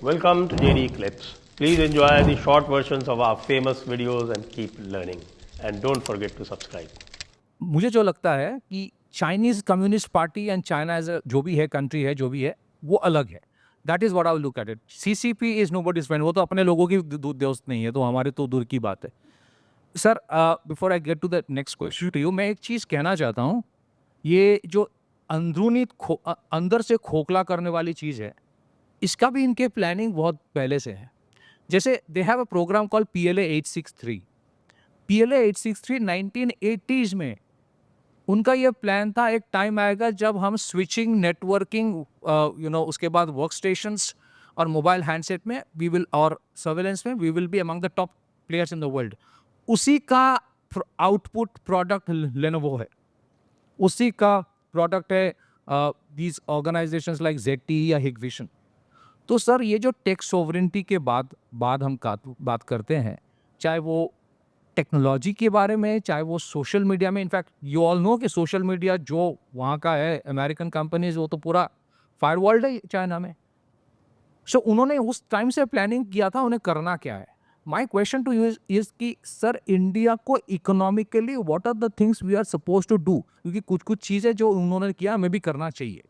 Welcome to JD Clips. Please enjoy the short versions of our famous videos and keep learning. And don't forget to subscribe. मुझे जो लगता है कि Chinese Communist Party and China as जो भी है country है जो भी है वो अलग है. That is what I look at it. CCP is nobody's friend. वो तो अपने लोगों की दोस्त नहीं है, तो हमारे तो दूर की बात है. Sir, before I get to the next question to you, मैं एक चीज़ कहना चाहता हूँ. ये जो अंदरूनी अंदर से खोखला करने वाली चीज़ है, इसका भी इनके प्लानिंग बहुत पहले से है. जैसे they have a programme call PLA 863. PLA 863 1980s में उनका ये प्लान था. एक टाइम आएगा जब हम स्विचिंग, नेटवर्किंग, उसके बाद वर्क स्टेशंस और मोबाइल हैंडसेट में वी विल, और सर्वेलेंस में we will be among the top players in the world. उसी का आउटपुट प्रोडक्ट लेनोवो है, उसी का प्रोडक्ट है दीज ऑर्गेनाइजेशंस लाइक ZTE या हिगविशन. तो सर, ये जो टेक सोवरेंटी के बाद हम बात करते हैं, चाहे वो टेक्नोलॉजी के बारे में, चाहे वो सोशल मीडिया में. इनफैक्ट यू ऑल नो कि सोशल मीडिया जो वहाँ का है, अमेरिकन कंपनीज, वो तो पूरा फायरवॉल्ड है चाइना में. सो उन्होंने उस टाइम से प्लानिंग किया था उन्हें करना क्या है. My question to you is कि सर, इंडिया को economically what are the things we are suppose to do, क्योंकि कुछ चीज़ें जो उन्होंने किया हमें भी करना चाहिए.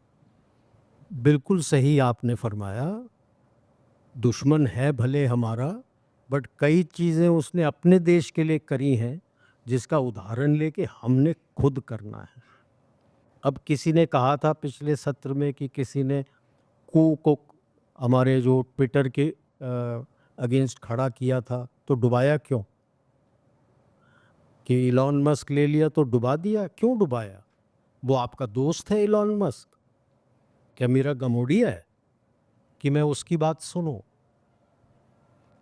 बिल्कुल सही आपने फरमाया. दुश्मन है भले हमारा, बट कई चीज़ें उसने अपने देश के लिए करी हैं जिसका उदाहरण लेके हमने खुद करना है. अब किसी ने कहा था पिछले सत्र में कि किसी ने को हमारे जो ट्विटर के अगेंस्ट खड़ा किया था, तो डुबाया क्यों? कि इलॉन मस्क ले लिया तो डुबा दिया. क्यों डुबाया? वो आपका दोस्त है इलॉन मस्क? क्या मेरा गमोडिया है कि मैं उसकी बात सुनूं?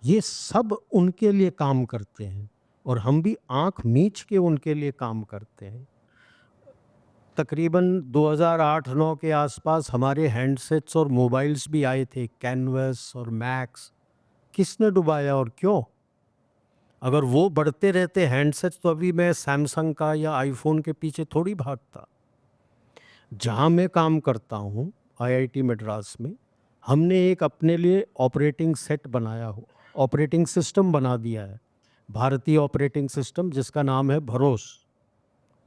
ये सब उनके लिए काम करते हैं और हम भी आंख मीच के उनके लिए काम करते हैं. तकरीबन 2008-9 के आसपास हमारे हैंडसेट्स और मोबाइल्स भी आए थे, कैनवस और मैक्स. किसने डुबाया और क्यों? अगर वो बढ़ते रहते हैंडसेट्स, तो अभी मैं सैमसंग का या आईफोन के पीछे थोड़ी भागता. जहाँ मैं काम करता हूँ, IIT मद्रास में, हमने एक अपने लिए ऑपरेटिंग सेट बनाया हो, ऑपरेटिंग सिस्टम बना दिया है, भारतीय ऑपरेटिंग सिस्टम, जिसका नाम है भरोस.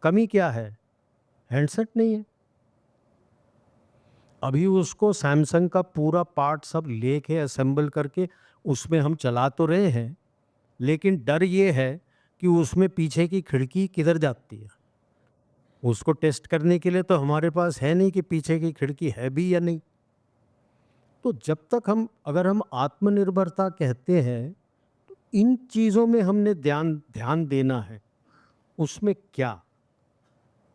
कमी क्या है? हैंडसेट नहीं है. अभी उसको सैमसंग का पूरा पार्ट सब लेके असेंबल करके उसमें हम चला तो रहे हैं, लेकिन डर ये है कि उसमें पीछे की खिड़की किधर जाती है. उसको टेस्ट करने के लिए तो हमारे पास है नहीं कि पीछे की खिड़की है भी या नहीं. तो जब तक अगर हम आत्मनिर्भरता कहते हैं, तो इन चीज़ों में हमने ध्यान देना है. उसमें क्या?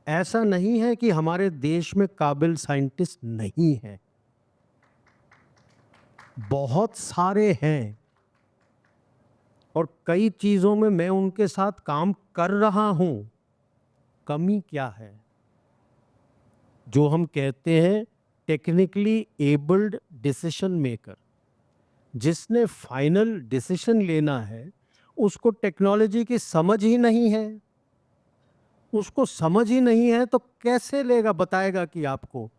ऐसा नहीं है कि हमारे देश में काबिल साइंटिस्ट नहीं हैं, बहुत सारे हैं, और कई चीज़ों में मैं उनके साथ काम कर रहा हूँ. कमी क्या है? जो हम कहते हैं टेक्निकली एबल्ड डिसीजन मेकर, जिसने फाइनल डिसीजन लेना है, उसको टेक्नोलॉजी की समझ ही नहीं है. उसको समझ ही नहीं है तो कैसे लेगा, बताएगा कि आपको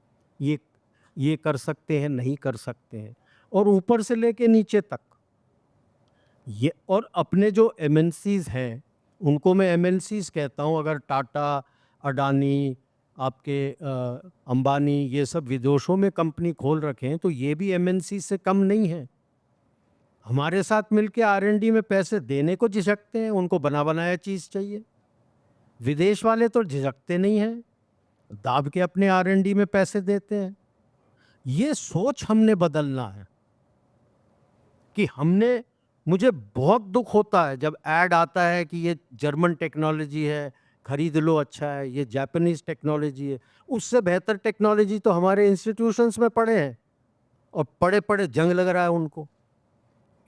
ये कर सकते हैं, नहीं कर सकते हैं. और ऊपर से लेके नीचे तक ये. और अपने जो MNCs हैं, उनको मैं MNCs कहता हूँ. अगर टाटा, अडानी, आपके अंबानी, ये सब विदेशों में कंपनी खोल रखे हैं, तो ये भी MNC से कम नहीं है. हमारे साथ मिलके R&D में पैसे देने को झिझकते हैं. उनको बना बनाया चीज़ चाहिए. विदेश वाले तो झिझकते नहीं हैं, दाब के अपने R&D में पैसे देते हैं. ये सोच हमने बदलना है कि मुझे बहुत दुख होता है जब ऐड आता है कि ये जर्मन टेक्नोलॉजी है, खरीद लो, अच्छा है. ये जापानीज टेक्नोलॉजी है. उससे बेहतर टेक्नोलॉजी तो हमारे इंस्टीट्यूशंस में पड़े हैं, और पड़े पड़े जंग लग रहा है उनको,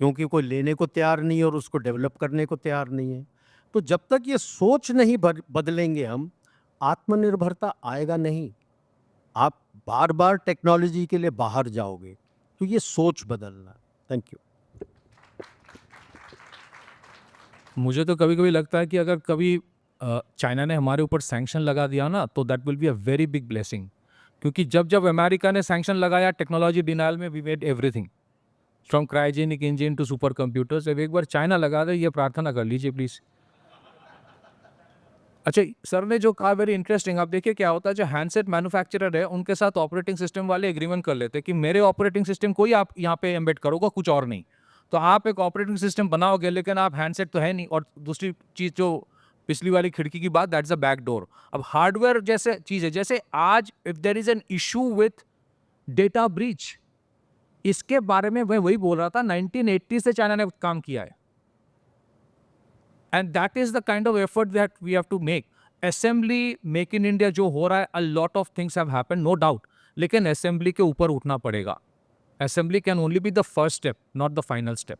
क्योंकि कोई लेने को तैयार नहीं है और उसको डेवलप करने को तैयार नहीं है. तो जब तक ये सोच नहीं बदलेंगे हम, आत्मनिर्भरता आएगा नहीं. आप बार बार टेक्नोलॉजी के लिए बाहर जाओगे. तो ये सोच बदलना. Thank you. मुझे तो कभी कभी लगता है कि अगर कभी चाइना ने हमारे ऊपर सैंक्शन लगा दिया ना, तो that will be a very big blessing. क्योंकि जब अमेरिका ने सैंक्शन लगाया टेक्नोलॉजी डिनायल में, we made everything. From cryogenic engine to super computers. अब एक बार चाइना लगा दे, ये प्रार्थना कर लीजिए प्लीज़। अच्छा, सर ने जो कहा वेरी इंटरेस्टिंग। आप देखिए क्या होता है, जो हैंडसेट मैन्युफैक्चरर है उनके साथ ऑपरेटिंग सिस्टम वाले एग्रीमेंट कर लेते हैं कि मेरे ऑपरेटिंग सिस्टम को ही आप यहाँ पे एम्बेड करोगे, कुछ और नहीं। तो आप एक ऑपरेटिंग सिस्टम बनाओगे लेकिन आप हैंडसेट तो है नहीं। और दूसरी चीज़ जो पिछली वाली खिड़की की बात, दैट्स अ बैक डोर। अब हार्डवेयर जैसे चीज़ है, जैसे आज if there is an issue with data breach, इसके बारे में मैं वही बोल रहा था, 1980 से चाइना ने काम किया है। And that is the kind of effort that we have to make. Assembly make in India जो हो रहा है, a lot of things have happened, no doubt, लेकिन असेंबली के ऊपर उठना पड़ेगा। Assembly can only be the first step, not the final step.